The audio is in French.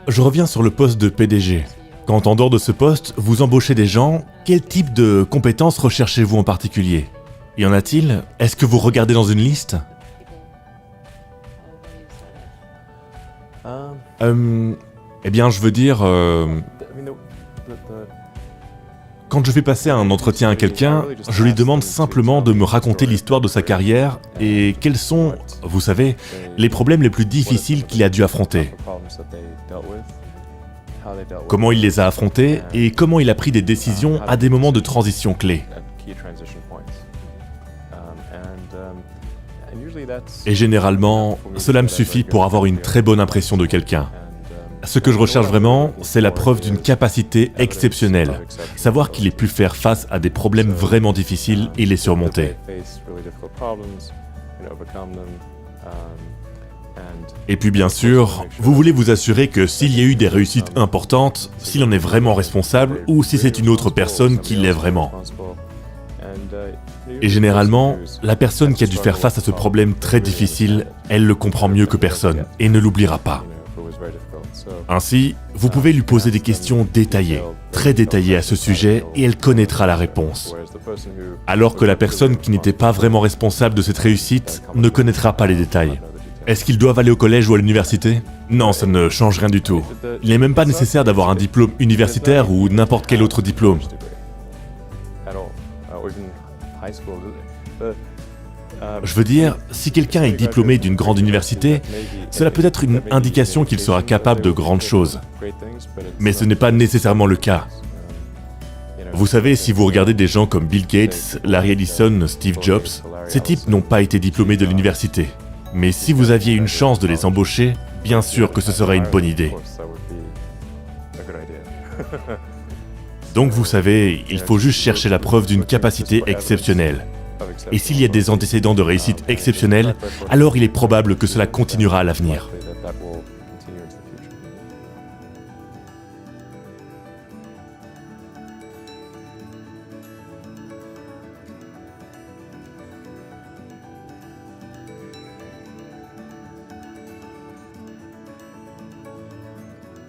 je reviens sur le poste de PDG. Quand en dehors de ce poste, vous embauchez des gens, quel type de compétences recherchez-vous en particulier? Y en a-t-il? Est-ce que vous regardez dans une liste? Eh bien, je veux dire... Quand je vais passer un entretien à quelqu'un, je lui demande simplement de me raconter l'histoire de sa carrière et quels sont, vous savez, les problèmes les plus difficiles qu'il a dû affronter. Comment il les a affrontés et comment il a pris des décisions à des moments de transition clés. Et généralement, cela me suffit pour avoir une très bonne impression de quelqu'un. Ce que je recherche vraiment, c'est la preuve d'une capacité exceptionnelle. Savoir qu'il ait pu faire face à des problèmes vraiment difficiles et les surmonter. Et puis bien sûr, vous voulez vous assurer que s'il y a eu des réussites importantes, s'il en est vraiment responsable ou si c'est une autre personne qui l'est vraiment. Et généralement, la personne qui a dû faire face à ce problème très difficile, elle le comprend mieux que personne et ne l'oubliera pas. Ainsi, vous pouvez lui poser des questions détaillées, très détaillées à ce sujet, et elle connaîtra la réponse. Alors que la personne qui n'était pas vraiment responsable de cette réussite ne connaîtra pas les détails. Est-ce qu'ils doivent aller au collège ou à l'université? Non, ça ne change rien du tout. Il n'est même pas nécessaire d'avoir un diplôme universitaire ou n'importe quel autre diplôme. Je veux dire, si quelqu'un est diplômé d'une grande université, cela peut être une indication qu'il sera capable de grandes choses. Mais ce n'est pas nécessairement le cas. Vous savez, si vous regardez des gens comme Bill Gates, Larry Ellison, Steve Jobs, ces types n'ont pas été diplômés de l'université. Mais si vous aviez une chance de les embaucher, bien sûr que ce serait une bonne idée. Donc vous savez, il faut juste chercher la preuve d'une capacité exceptionnelle. Et s'il y a des antécédents de réussite exceptionnels, alors il est probable que cela continuera à l'avenir.